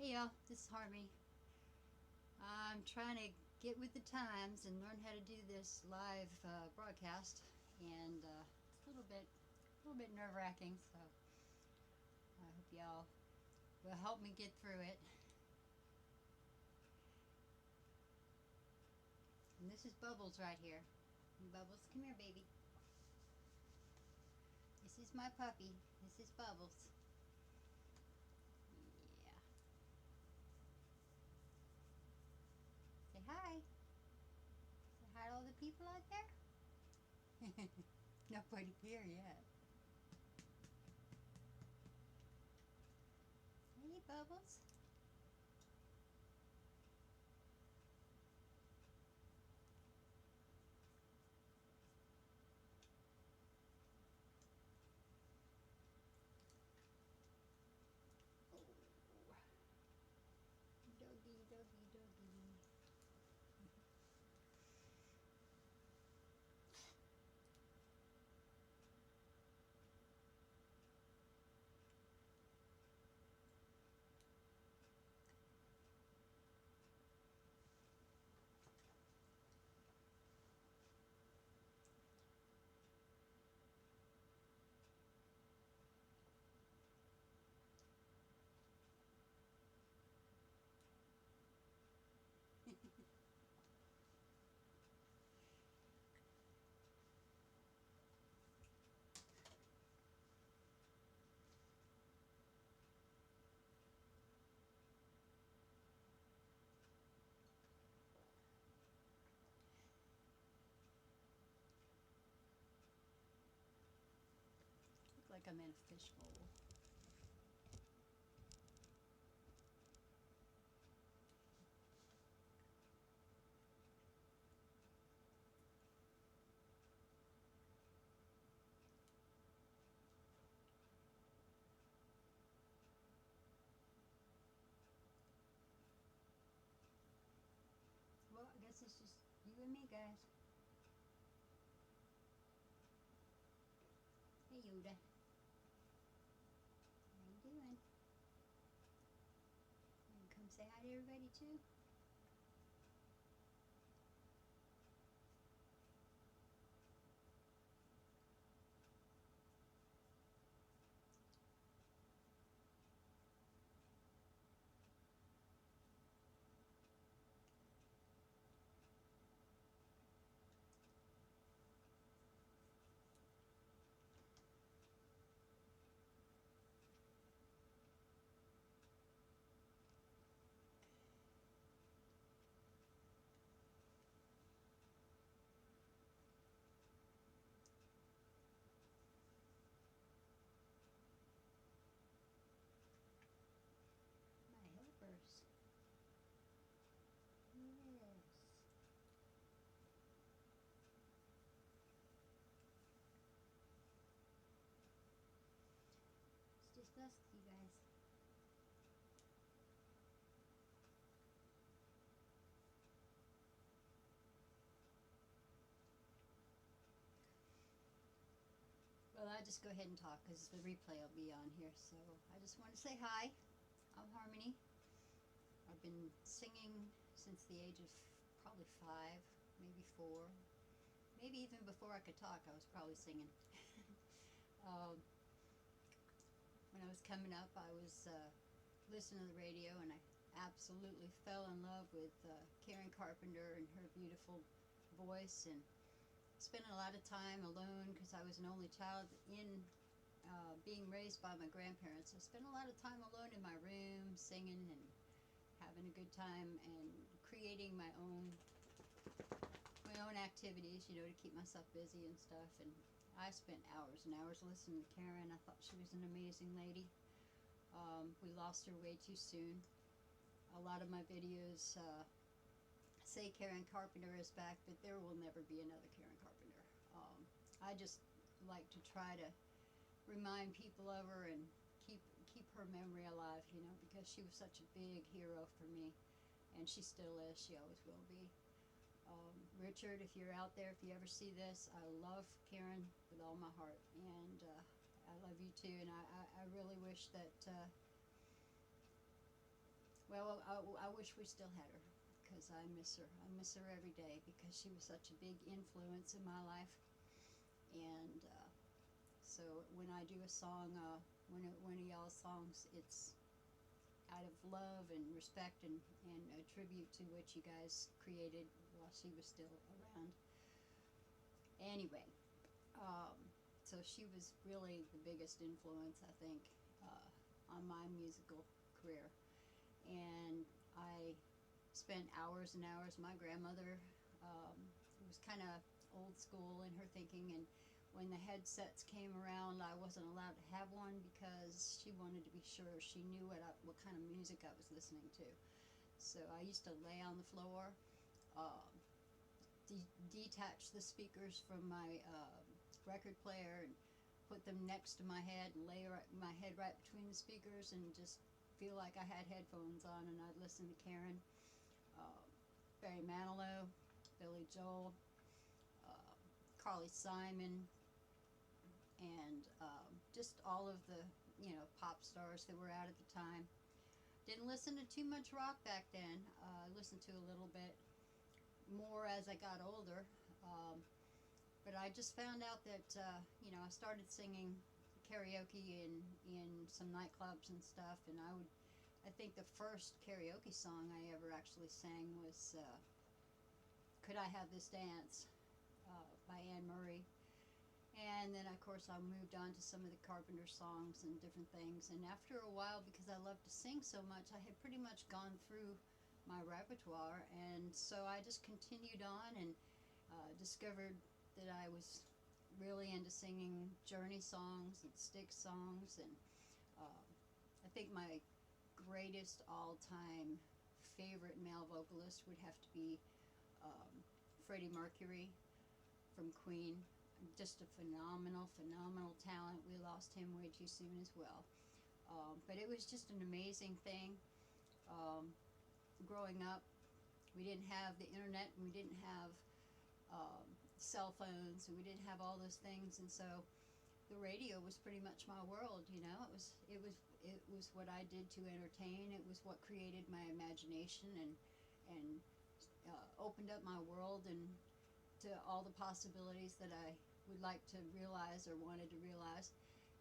Hey y'all, this is Harvey. I'm trying to get with the times and learn how to do this live broadcast, and it's a little bit nerve-wracking. So I hope y'all will help me get through it. And this is Bubbles right here. Bubbles, come here, baby. This is my puppy. This is Bubbles. Yeah. Say hi. Say hi to all the people out there. Nobody here yet. Hey, Bubbles. Oh, doggy, doggy, doggy. Look like I'm in a fishbowl. Well, I guess it's just you and me, guys. Hey, Yoda. How you doing? You come say hi to everybody, too? My helpers. Yes. It's just us, you guys. Well, I just go ahead and talk because the replay will be on here. So I just want to say hi. I'm Harmony. I've been singing since the age of probably 5, maybe 4. Maybe even before I could talk, I was probably singing. um, when I was coming up, I was listening to the radio, and I absolutely fell in love with Karen Carpenter and her beautiful voice, and spent a lot of time alone because I was an only child in being raised by my grandparents. I spent a lot of time alone in my room singing and having a good time and creating my own activities, to keep myself busy and stuff. And I spent hours and hours listening to Karen. I thought she was an amazing lady. We lost her way too soon. A lot of my videos say Karen Carpenter is back, but there will never be another Karen Carpenter. I just like to try to remind people of her and keep her memory alive, because she was such a big hero for me, and she still is. She always will be. Richard, if you're out there, if you ever see this, I love Karen with all my heart, and I love you too. And I really wish that Well, I wish we still had her, because I miss her. I miss her every day, because she was such a big influence in my life. And so when I do a song, one of y'all's songs, it's out of love and respect, and a tribute to what you guys created while she was still around. Anyway, um, so she was really the biggest influence, I think, on my musical career. And I spent hours and hours. My grandmother was kind of old school in her thinking, and when the headsets came around, I wasn't allowed to have one, because she wanted to be sure she knew what kind of music I was listening to. So I used to lay on the floor, uh, detach the speakers from my record player, and put them next to my head, and lay my head right between the speakers, and just feel like I had headphones on, and I'd listen to Karen, uh, Barry Manilow, Billy Joel, uh, Carly Simon, and just all of the pop stars that were out at the time. Didn't listen to too much rock back then. I listened to a little bit more as I got older. But I just found out that I started singing karaoke in some nightclubs and stuff, and I think the first karaoke song I ever actually sang was "Could I Have This Dance" by Anne Murray. And then, of course, I moved on to some of the Carpenter songs and different things. And after a while, because I loved to sing so much, I had pretty much gone through my repertoire. And so I just continued on, and discovered that I was really into singing Journey songs and Styx songs. And I think my greatest all-time favorite male vocalist would have to be um, Freddie Mercury from Queen. Just a phenomenal, phenomenal talent. We lost him way too soon as well. But it was just an amazing thing. Growing up, we didn't have the internet, and we didn't have um, cell phones, and we didn't have all those things, and so the radio was pretty much my world. It was what I did to entertain. It was what created my imagination, and opened up my world, and to all the possibilities that I would like to realize or wanted to realize.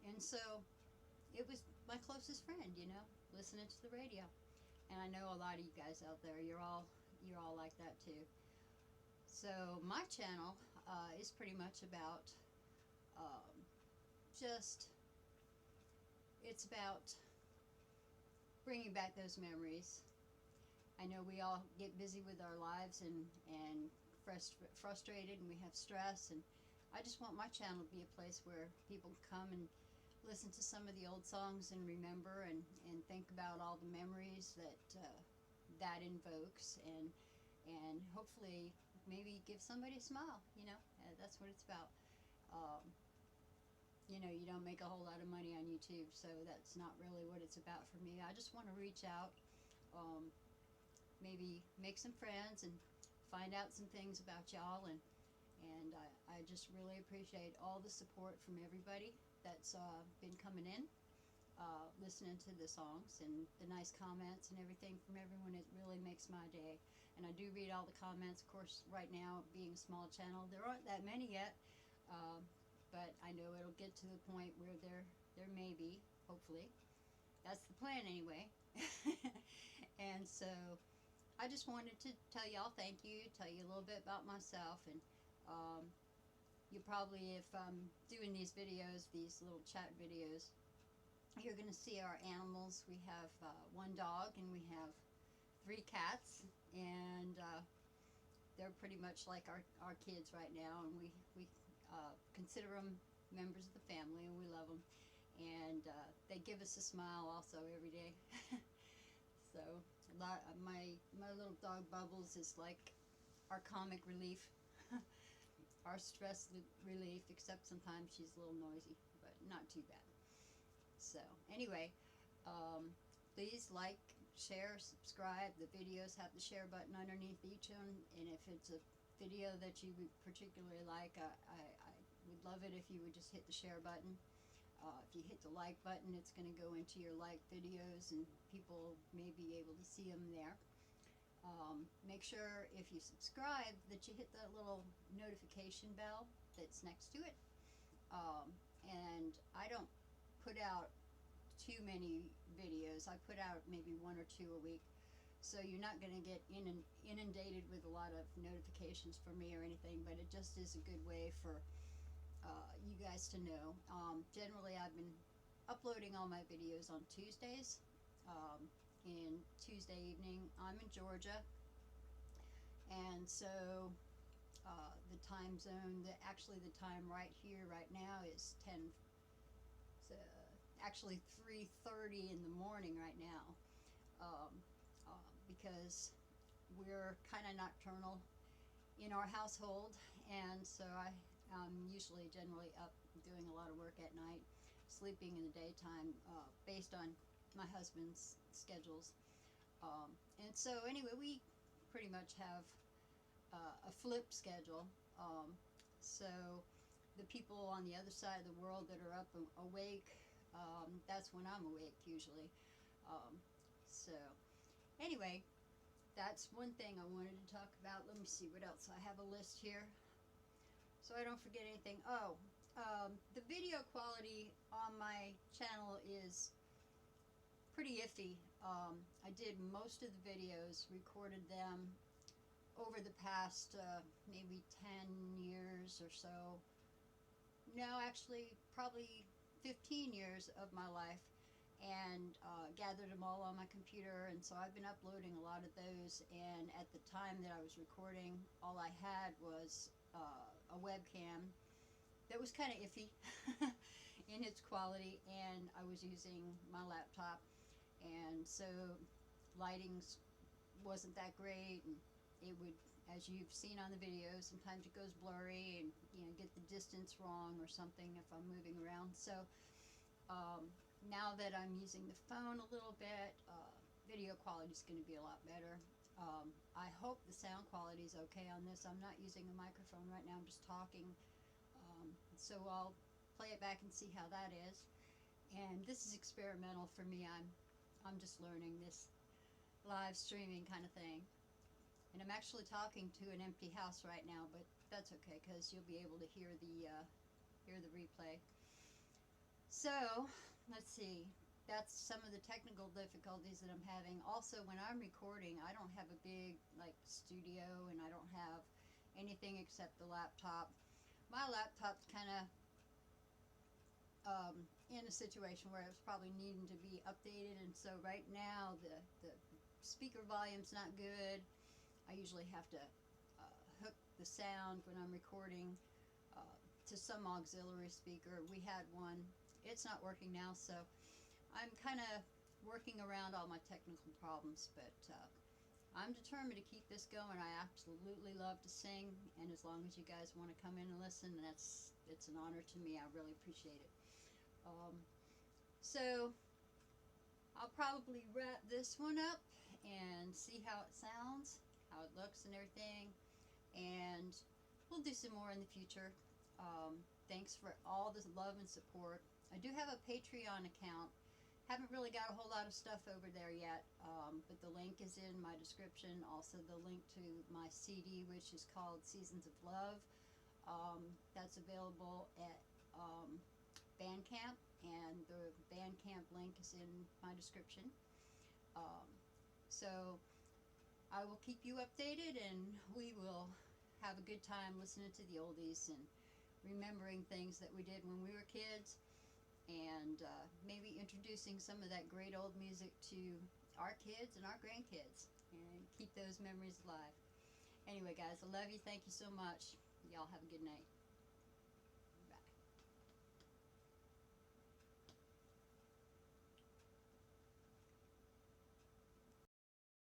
And so it was my closest friend, listening to the radio. And I know a lot of you guys out there, you're all like that too. So my channel is pretty much about um, just, it's about bringing back those memories. I know we all get busy with our lives, and frustrated, and we have stress, and I just want my channel to be a place where people come and listen to some of the old songs, and remember, and think about all the memories that invokes, and hopefully maybe give somebody a smile. That's what it's about. um, you don't make a whole lot of money on YouTube, so that's not really what it's about for me. I just want to reach out, maybe make some friends, and find out some things about y'all, and I just really appreciate all the support from everybody that's been coming in, listening to the songs, and the nice comments and everything from everyone. It really makes my day, and I do read all the comments. Of course, right now, being a small channel, there aren't that many yet, but I know it'll get to the point where there may be, hopefully. That's the plan anyway. And so I just wanted to tell y'all thank you, tell you a little bit about myself, and you probably, if I'm doing these videos, these little chat videos, you're going to see our animals. We have one dog, and we have 3 cats, and they're pretty much like our kids right now, and we consider them members of the family, and we love them, and they give us a smile also every day. So my little dog Bubbles is like our comic relief, our stress relief, except sometimes she's a little noisy, but not too bad. So anyway, please like, share, subscribe. The videos have the share button underneath each one, and if it's a video that you would particularly like, I would love it if you would just hit the share button. If you hit the like button, it's going to go into your like videos and people may be able to see them there. Make sure if you subscribe that you hit that little notification bell that's next to it. And I don't put out too many videos. I put out maybe 1 or 2 a week. So you're not going to get inundated with a lot of notifications from me or anything, but it just is a good way for you guys to know. Generally, I've been uploading all my videos on Tuesdays. In Tuesday evening, I'm in Georgia, and so the time zone, actually the time right here, right now is 10. Actually 3:30 in the morning right now, because we're kind of nocturnal in our household, and so I'm usually generally up doing a lot of work at night, sleeping in the daytime, based on my husband's schedules. And so anyway, we pretty much have a flip schedule. So the people on the other side of the world that are up and awake, that's when I'm awake usually. So anyway, that's one thing I wanted to talk about. Let me see what else. I have a list here so I don't forget anything. The video quality on my channel is pretty iffy. I did most of the videos, recorded them over the past maybe 10 years or so. No, actually probably 15 years of my life, and gathered them all on my computer, and so I've been uploading a lot of those. And at the time that I was recording, all I had was a webcam that was kind of iffy in its quality, and I was using my laptop, and so lighting wasn't that great, and it would, as you've seen on the video, sometimes it goes blurry and get the distance wrong or something if I'm moving around. So now that I'm using the phone a little bit, video quality is going to be a lot better. I hope the sound quality is okay on this. I'm not using a microphone right now, I'm just talking. So I'll play it back and see how that is. And this is experimental for me. I'm just learning this live streaming kind of thing. And I'm actually talking to an empty house right now, but that's okay because you'll be able to hear the replay. So let's see. That's some of the technical difficulties that I'm having. Also, when I'm recording, I don't have a big studio, and I don't have anything except the laptop. My laptop's kind of in a situation where it's probably needing to be updated, and so right now the speaker volume's not good. I usually have to hook the sound when I'm recording to some auxiliary speaker. We had one. It's not working now, so I'm kind of working around all my technical problems, but I'm determined to keep this going. I absolutely love to sing, and as long as you guys want to come in and listen, it's an honor to me. I really appreciate it. So I'll probably wrap this one up and see how it sounds, how it looks and everything, and we'll do some more in the future. Thanks for all the love and support. I do have a Patreon account. Haven't really got a whole lot of stuff over there yet, but the link is in my description. Also the link to my CD, which is called Seasons of Love. That's available at Bandcamp, and the Bandcamp link is in my description. So I will keep you updated, and we will have a good time listening to the oldies and remembering things that we did when we were kids, and maybe introducing some of that great old music to our kids and our grandkids, and keep those memories alive. Anyway, guys, I love you. Thank you so much. Y'all have a good night.